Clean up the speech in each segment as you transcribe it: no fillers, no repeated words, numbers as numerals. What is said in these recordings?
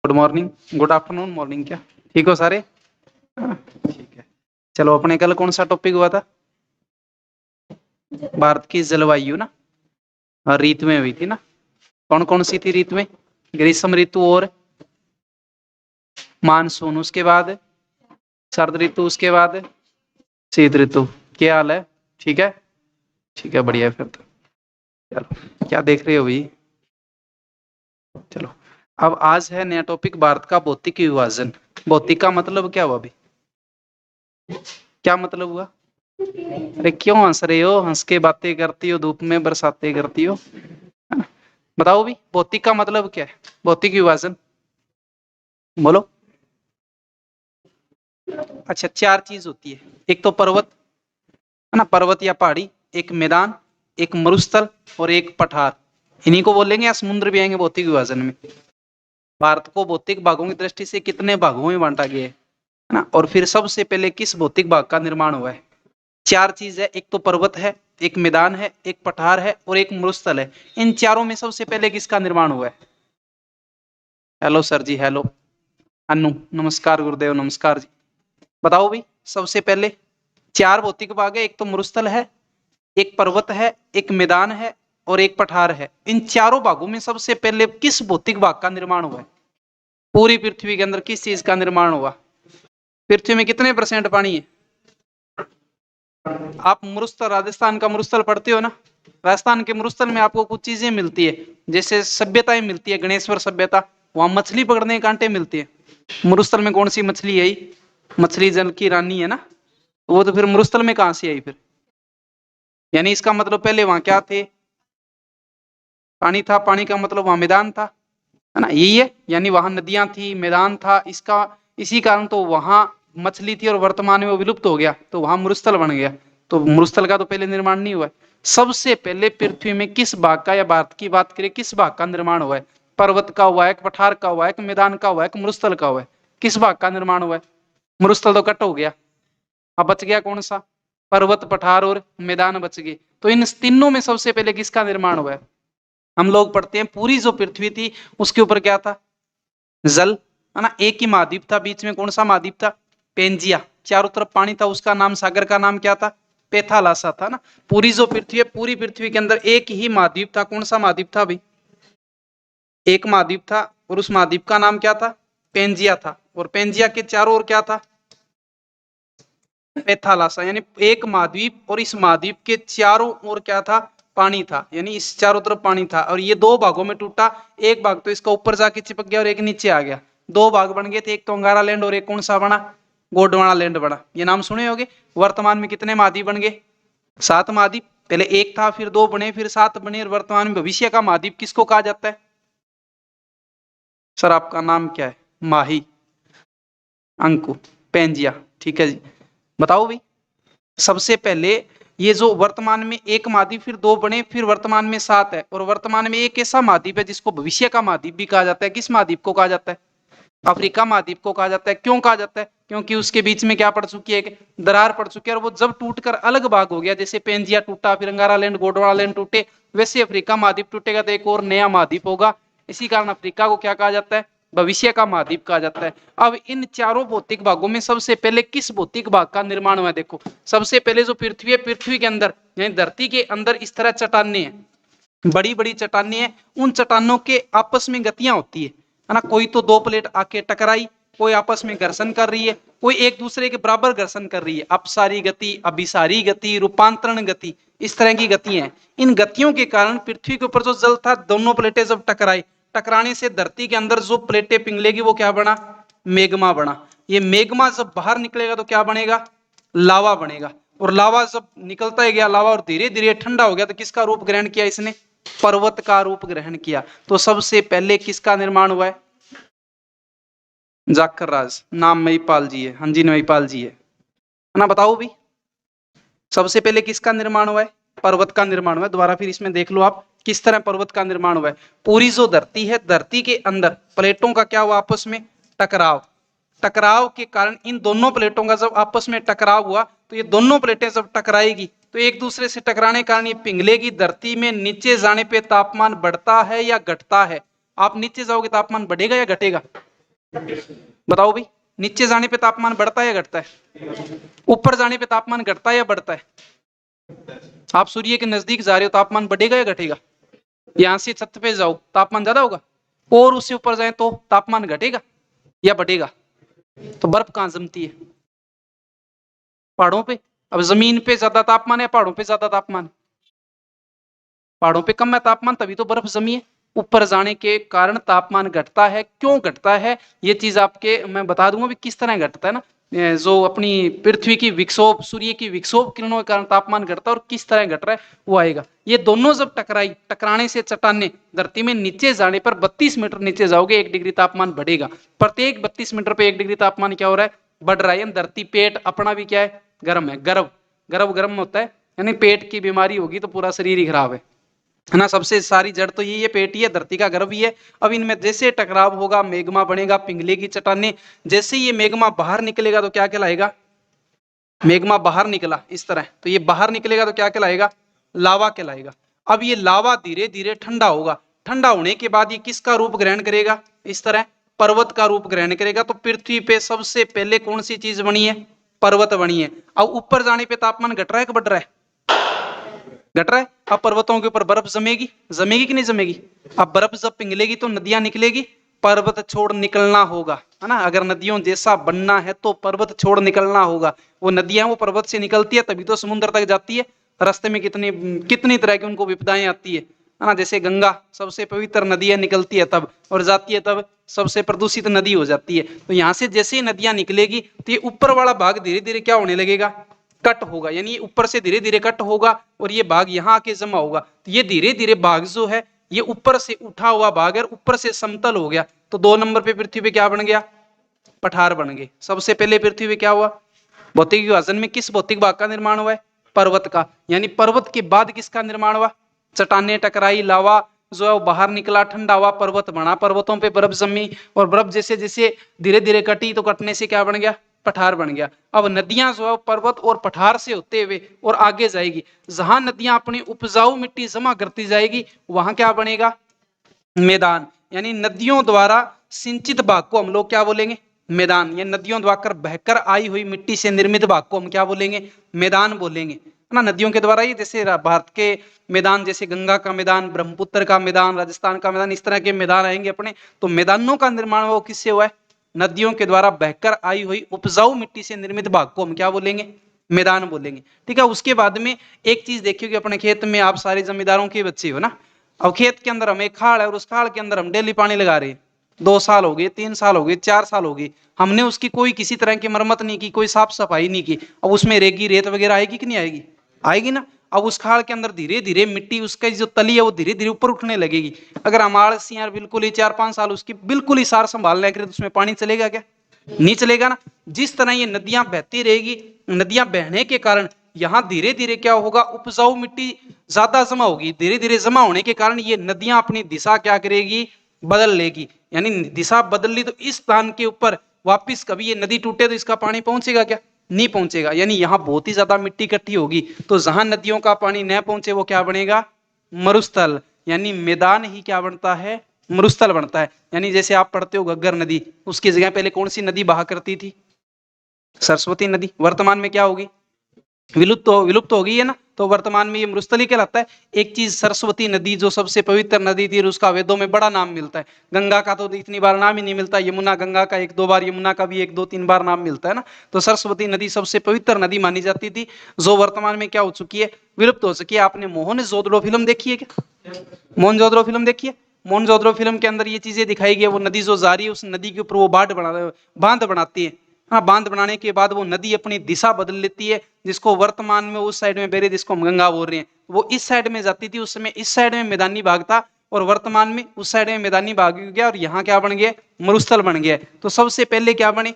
Good morning, good afternoon, morning क्या, ठीक हो सारे? ठीक है। चलो अपने कल कौन सा टॉपिक हुआ था? भारत की जलवायु ना, और ऋतुएं हुई थी ना। कौन कौन सी थी ऋतुएं? ग्रीष्म ऋतु और मानसून, उसके बाद शरद ऋतु, उसके बाद शीत ऋतु। क्या हाल है? ठीक है, ठीक है, बढ़िया है फिर तो। चलो क्या देख रहे हो भाई? चलो अब आज है नया टॉपिक, भारत का भौतिक विभाजन। भौतिक का मतलब क्या हुआ भाई? क्या मतलब हुआ? अरे क्यों हंस रहे हो? हंस के बातें करती हो, धूप में बरसाते करती हो, है ना? बताओ भी, भौतिक का मतलब क्या है? भौतिक विभाजन बोलो। अच्छा, चार चीज होती है। एक तो पर्वत, है ना, पर्वत या पहाड़ी, एक मैदान, एक मरुस्थल और एक पठार। इन्हीं को बोलेंगे या समुद्र भी आएंगे भौतिक विभाजन में? भारत को भौतिक भागों की दृष्टि से कितने भागों में बांटा गया है ना? और फिर सबसे पहले किस भौतिक भाग का निर्माण हुआ है? चार चीज है, एक तो पर्वत है, एक मैदान है, एक पठार है और एक मरुस्थल है। इन चारों में सबसे पहले किसका निर्माण हुआ है? हेलो सर जी, हेलो अनु, नमस्कार गुरुदेव, नमस्कार जी। बताओ भाई, सबसे पहले चार भौतिक भाग है, एक तो मरुस्थल है, एक पर्वत है, एक मैदान है और एक पठार है। इन चारों भागों में सबसे पहले किस भौतिक भाग का निर्माण हुआ है? पूरी पृथ्वी के अंदर किस चीज का निर्माण हुआ? पृथ्वी में कितने % पानी है? आप मरुस्थल, राजस्थान का मरुस्थल पढ़ते हो ना? राजस्थान के मरुस्थल में आपको कुछ चीजें मिलती है, जैसे सभ्यताएं मिलती है, गणेश्वर सभ्यता, वहां मछली पकड़ने के कांटे मिलते हैं। मरुस्थल में कौन सी मछली है? मछली जल की रानी है ना। वो तो फिर मरुस्थल में कहां से आई फिर? यानी इसका मतलब पहले वहां क्या थे? पानी था। पानी का मतलब वहां मैदान था, है ना? यही है, यानी वहां नदियां थी, मैदान था, इसका इसी कारण तो वहां मछली थी और वर्तमान में वो विलुप्त हो गया, तो वहां मरुस्थल बन गया। तो मरुस्थल का तो पहले निर्माण नहीं हुआ है। सबसे पहले पृथ्वी में किस भाग का, या भारत की बात करें, किस भाग का निर्माण हुआ है? पर्वत का हुआ है, पठार का हुआ है, मैदान का हुआ है, मरुस्थल का हुआ है? किस भाग का निर्माण हुआ है? मरुस्थल तो कट हो गया, अब बच गया कौन सा? पर्वत, पठार और मैदान बच गए। तो इन तीनों में सबसे पहले किसका निर्माण हुआ है? हम लोग पढ़ते हैं पूरी जो पृथ्वी थी उसके ऊपर क्या था? जल, है ना? एक ही महाद्वीप था, बीच में कौन सा महाद्वीप था? पेंजिया। चारों तरफ पानी था, उसका नाम, सागर का नाम क्या था? पेथालासा था ना। पूरी जो पृथ्वी है, पूरी पृथ्वी के अंदर एक ही महाद्वीप था। कौन सा महाद्वीप था भाई? एक महाद्वीप था, और उस महाद्वीप का नाम क्या था? पेंजिया था। और पेंजिया के चारों ओर क्या था? पेथालासा। यानी एक महाद्वीप, और इस महाद्वीप के चारों ओर क्या था? पानी था। यानी इस चारों तरफ पानी था, और ये दो भागों में टूटा। एक भाग तो इसका ऊपर जाके चिपक गया और एक नीचे आ गया। दो भाग बन गए थे, एक तो अंगारा लैंड और एक कौन सा बना? गोंडवाना लैंड बना। ये नाम सुने होंगे। वर्तमान में कितने महाद्वीप बन गए? 7 महाद्वीप। पहले एक था, फिर 2 बने, फिर 7 बने, और वर्तमान में भविष्य का महाद्वीप किसको कहा जाता है? सर आपका नाम क्या है? माही, अंकु, पेंजिया, ठीक है जी। बताओ भाई, सबसे पहले ये जो वर्तमान में एक महाद्वीप, फिर 2 बने, फिर वर्तमान में 7 है, और वर्तमान में एक ऐसा महाद्वीप है जिसको भविष्य का महाद्वीप भी कहा जाता है। किस महाद्वीप को कहा जाता है? अफ्रीका महाद्वीप को कहा जाता है। क्यों कहा जाता है? क्योंकि उसके बीच में क्या पड़ चुकी है? एक दरार पड़ चुकी है, और वो जब टूटकर अलग भाग हो गया, जैसे पेंजिया टूटा, फिर अंगारा लैंड, गोंडवाना लैंड टूटे, वैसे अफ्रीका महाद्वीप टूटेगा तो एक और नया महाद्वीप होगा। इसी कारण अफ्रीका को क्या कहा जाता है? भविष्य का महाद्वीप कहा जाता है। अब इन चारों भौतिक भागों में सबसे पहले किस भौतिक भाग का निर्माण हुआ? देखो, सबसे पहले जो पृथ्वी है, पृथ्वी के अंदर यानी धरती के अंदर इस तरह चट्टाने हैं, बड़ी बड़ी चट्टाने हैं। उन चट्टानों के आपस में गतियां होती है ना? कोई तो 2 प्लेट आके टकराई, कोई आपस में घर्षण कर रही है, कोई एक दूसरे के बराबर घर्षण कर रही है। अपसारी गति, अभिसारी गति, रूपांतरण गति, इस तरह की गतियां हैं। इन गतियों के कारण पृथ्वी के ऊपर जो जल था, दोनों प्लेटें जब टकराई, टकराने से धरती के अंदर जो प्लेटें पिघलेगी वो क्या बना? मेग्मा बना। ये मेग्मा जब बाहर निकलेगा तो क्या बनेगा? लावा बनेगा। और लावा जब निकलता ही गया लावा, और धीरे धीरे ठंडा हो गया, तो किसका रूप ग्रहण किया इसने? पर्वत का रूप ग्रहण किया। तो सबसे पहले किसका निर्माण हुआ है? जाखर राज, नाम महिपाल जी है। हाँ जी, महिपाल जी है ना? बताओ भी, सबसे पहले किसका निर्माण हुआ है? पर्वत का निर्माण हुआ है। दोबारा फिर इसमें देख लो आप, किस तरह पर्वत का निर्माण हुआ है। पूरी जो धरती है, धरती के अंदर प्लेटों का क्या हुआ? आपस में टकराव। टकराव के कारण इन दोनों प्लेटों का जब आपस में टकराव हुआ, तो ये दोनों प्लेटें जब टकराएगी तो एक दूसरे से टकराने के कारण ये पिघलेगी। धरती में नीचे जाने पे तापमान बढ़ता है या घटता है? आप नीचे जाओगे तापमान बढ़ेगा या घटेगा? बताओ भाई, नीचे जाने पे तापमान बढ़ता है या घटता है? ऊपर जाने पे तापमान घटता है या बढ़ता है? आप सूर्य के नजदीक जा रहे हो, तापमान बढ़ेगा या घटेगा? यहां से छत पे जाओ, तापमान ज्यादा होगा, और उससे ऊपर जाए तो तापमान घटेगा या बढ़ेगा? तो बर्फ कहां जमती है? पहाड़ों पे। अब जमीन पे ज्यादा तापमान है, पहाड़ों पे ज्यादा तापमान? पहाड़ों पे कम है तापमान, तभी तो बर्फ जमी है। ऊपर जाने के कारण तापमान घटता है। क्यों घटता है ये चीज आपके मैं बता दूंगा भी किस तरह घटता है ना। जो अपनी पृथ्वी की विक्षोभ, सूर्य की विक्षोभ किरणों के कारण तापमान घटता है और किस तरह घट रहा है वो आएगा। ये दोनों जब टकराने से चट्टाने धरती में नीचे जाने पर 32 मीटर नीचे जाओगे 1 डिग्री तापमान बढ़ेगा। प्रत्येक 32 मीटर पे 1 डिग्री तापमान क्या हो रहा है? बढ़ रहा है। धरती पेट अपना भी क्या है? गर्म है। गर्म होता है, यानी पेट की बीमारी होगी तो पूरा शरीर ही खराब है ना। सबसे सारी जड़ तो यही है, पेट ही है, धरती का गर्भ ही है। अब इनमें जैसे टकराव होगा, मेग्मा बनेगा, पिघलेगी चट्टाने। जैसे ये मेग्मा बाहर निकलेगा तो क्या कहलाएगा? मेग्मा बाहर निकला इस तरह, तो ये बाहर निकलेगा तो क्या कहलाएगा? लावा कहलाएगा। अब ये लावा धीरे धीरे ठंडा होगा। ठंडा होने के बाद ये किसका रूप ग्रहण करेगा? इस तरह पर्वत का रूप ग्रहण करेगा। तो पृथ्वी पे सबसे पहले कौन सी चीज बनी है? पर्वत बनी है। अब ऊपर जाने पे तापमान घट रहा है कि बढ़ रहा है? घट रहा है। अब पर्वतों के ऊपर बर्फ जमेगी, जमेगी कि नहीं जमेगी? अब बर्फ जब पिघलेगी तो नदियां निकलेगी, पर्वत छोड़ निकलना होगा, है ना। अगर नदियों जैसा बनना है तो पर्वत छोड़ निकलना होगा। वो नदियां वो पर्वत से निकलती है तभी तो समुद्र तक जाती है। रास्ते में कितनी कितनी तरह की उनको विपदाएं आती है ना। जैसे गंगा सबसे पवित्र नदी है, निकलती है तब और जाती है तब सबसे प्रदूषित नदी हो जाती है। तो यहाँ से जैसे ही नदियां निकलेगी तो ये ऊपर वाला भाग धीरे धीरे क्या होने लगेगा? कट होगा, यानी ऊपर से धीरे धीरे कट होगा और ये भाग यहाँ आके जमा होगा। तो ये धीरे धीरे भाग जो है ये ऊपर से उठा हुआ भाग है, ऊपर से समतल हो गया। तो 2 नंबर पे पृथ्वी पे क्या बन गया? पठार बन गए। सबसे पहले पृथ्वी पे क्या हुआ? भौतिक विभाजन में किस भौतिक भाग का निर्माण हुआ है? पर्वत का। यानी पर्वत के बाद किसका निर्माण हुआ? चट्टाने टकराई, लावा जो है वो बाहर निकला, ठंडा हुआ, पर्वत बना, पर्वतों पे बर्फ जमी और बर्फ जैसे जैसे धीरे धीरे कटी तो कटने से क्या बन गया? पठार बन गया। अब नदियां जो है पर्वत और पठार से होते हुए और आगे जाएगी। जहां नदियां अपनी उपजाऊ मिट्टी जमा करती जाएगी वहां क्या बनेगा? मैदान। यानी नदियों द्वारा सिंचित भाग को हम लोग क्या बोलेंगे? मैदान। ये नदियों द्वारा बहकर आई हुई मिट्टी से निर्मित भाग को हम क्या बोलेंगे? मैदान बोलेंगे, है ना। नदियों के द्वारा ही, जैसे भारत के मैदान, जैसे गंगा का मैदान, ब्रह्मपुत्र का मैदान, राजस्थान का मैदान, इस तरह के मैदान आएंगे अपने। तो मैदानों का निर्माण वो किससे हुआ है? नदियों के द्वारा बहकर आई हुई उपजाऊ मिट्टी से निर्मित भाग को हम क्या बोलेंगे? मैदान बोलेंगे। ठीक है। उसके बाद में एक चीज देखिए कि अपने खेत में आप सारे जमींदारों के बच्चे हो ना। अब खेत के अंदर हमें खाल है और उस खाल के अंदर हम डेली पानी लगा रहे हैं। 2 साल हो गए, 3 साल हो गए, 4 साल हो गए, हमने उसकी कोई किसी तरह की मरम्मत नहीं की, कोई साफ सफाई नहीं की। अब उसमें रेगी रेत वगैरह आएगी कि नहीं आएगी? आएगी ना। अब उस खाल के अंदर धीरे धीरे मिट्टी, उसका जो तली है वो धीरे धीरे ऊपर उठने लगेगी। अगर हम आलसी यार बिल्कुल ही 4-5 साल उसकी बिल्कुल ही सार संभाल लें तो उसमें पानी चलेगा क्या? नहीं चलेगा ना। जिस तरह ये नदियां बहती रहेगी, नदियां बहने के कारण यहां धीरे धीरे क्या होगा? उपजाऊ मिट्टी ज्यादा जमा होगी। धीरे धीरे जमा होने के कारण ये नदियां अपनी दिशा क्या करेगी? बदल लेगी। यानी दिशा बदल ली तो इस स्थान के ऊपर वापिस कभी ये नदी टूटे तो इसका पानी पहुंचेगा क्या? नहीं पहुंचेगा। यानी यहाँ बहुत ही ज्यादा मिट्टी इकट्ठी होगी। तो जहां नदियों का पानी न पहुंचे वो क्या बनेगा? मरुस्थल। यानी मैदान ही क्या बनता है? मरुस्थल बनता है। यानी जैसे आप पढ़ते हो घग्गर नदी, उसकी जगह पहले कौन सी नदी बहा करती थी? सरस्वती नदी। वर्तमान में क्या होगी? विलुप्त हो गई है ना। तो वर्तमान में ये मरुस्थल ही कहलाता है। एक चीज सरस्वती नदी जो सबसे पवित्र नदी थी, उसका वेदों में बड़ा नाम मिलता है। गंगा का तो इतनी बार नाम ही नहीं मिलता। यमुना, गंगा का 1-2 बार, यमुना का भी 1-2-3 बार नाम मिलता है ना। तो सरस्वती नदी सबसे पवित्र नदी मानी जाती थी, जो वर्तमान में क्या हो चुकी है? विलुप्त हो चुकी है। आपने मोहनजोदड़ो फिल्म देखी है क्या? मोहनजोदड़ो फिल्म देखी है? मोहनजोदड़ो फिल्म के अंदर ये चीजें दिखाई गई है। वो नदी जो जा रही है उस नदी के ऊपर वो बांध बनाती है। हाँ, बांध बनाने के बाद वो नदी अपनी दिशा बदल लेती है, जिसको वर्तमान में उस साइड में बेरे, जिसको हम गंगा बोल रहे हैं, वो इस साइड में जाती थी। उस समय इस साइड में मैदानी भाग था और वर्तमान में उस साइड में मैदानी भाग हो गया और यहाँ क्या बन गया? मरुस्थल बन गया। तो सबसे पहले क्या बने?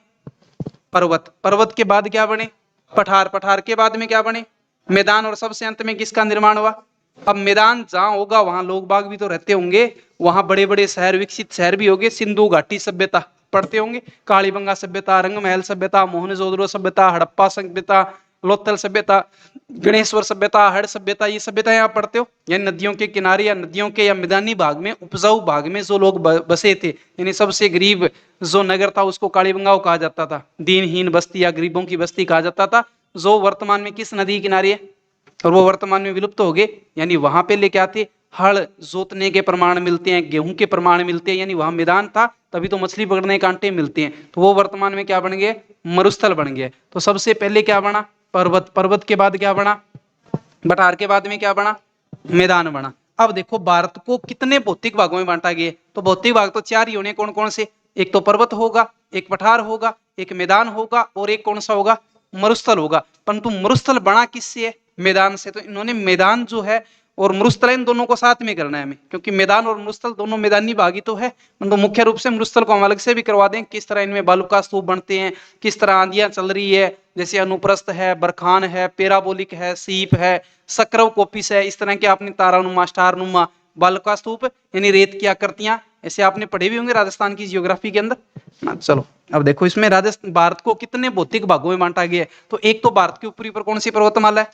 पर्वत। पर्वत के बाद क्या बने? पठार। पठार के बाद में क्या बने? मैदान। और सबसे अंत में किसका निर्माण हुआ? अब मैदान जहां होगा वहां लोग बाग भी तो रहते होंगे, वहां बड़े बड़े शहर, विकसित शहर भी होंगे। सिंधु घाटी सभ्यता पढ़ते होंगे, कालीबंगा सभ्यता, रंगमहल सभ्यता, मोहनजोदड़ो सभ्यता, हड़प्पा सभ्यता, लोथल सभ्यता, गणेश्वर सभ्यता, हड़ सभ्यता, ये सभ्यता यहाँ पढ़ते हो। यानी नदियों के किनारे या नदियों के या मैदानी भाग में, उपजाऊ भाग में जो लोग बसे थे, यानी सबसे गरीब जो नगर था उसको कालीबंगाओ कहा जाता था, दीनहीन बस्ती या गरीबों की बस्ती कहा जाता था, जो वर्तमान में किस नदी के किनारे है, और वो वर्तमान में विलुप्त हो गए। यानी वहां पे ले क्या थे, हल जोतने के प्रमाण मिलते हैं, गेहूं के प्रमाण मिलते हैं, यानी वहां मैदान था तभी तो मछली पकड़ने के कांटे मिलते हैं। तो वो वर्तमान में क्या बन गए, मरुस्थल बन गए। तो सबसे पहले क्या बना, पर्वत, पर्वत के बाद क्या बना, बटार के बाद में क्या बना, मैदान बना। अब देखो भारत को कितने भौतिक भागों में बांटा गया, तो भौतिक भाग तो चार ही होने, कौन कौन से, एक तो पर्वत होगा, एक पठार होगा, एक मैदान होगा, और एक कौन सा होगा, मरुस्थल होगा। परंतु मरुस्थल बना किससे है, मैदान से। तो इन्होंने मैदान जो है और मरुस्थल, इन दोनों को साथ में करना है हमें, क्योंकि मैदान और मरुस्थल दोनों मैदानी भाग ही तो है। तो मुख्य रूप से मरुस्थल को हम अलग से भी करवा दें, किस तरह इनमें बालू का स्तूप बनते हैं, किस तरह आंधियां चल रही है, जैसे अनुप्रस्थ है, बरखान है, पेराबोलिक है, सीप है, सक्रव कोपिस है, इस तरह के आपने तारानुमा, स्टारनुमा, बालू का स्तूप यानी रेत की आकृतियां, ऐसे आपने पढ़े भी होंगे राजस्थान की जियोग्राफी के अंदर। चलो अब देखो इसमें राजस्थान, भारत को कितने भौतिक भागों में बांटा गया है। तो एक तो भारत के ऊपरी पर कौन सी पर्वतमाला है,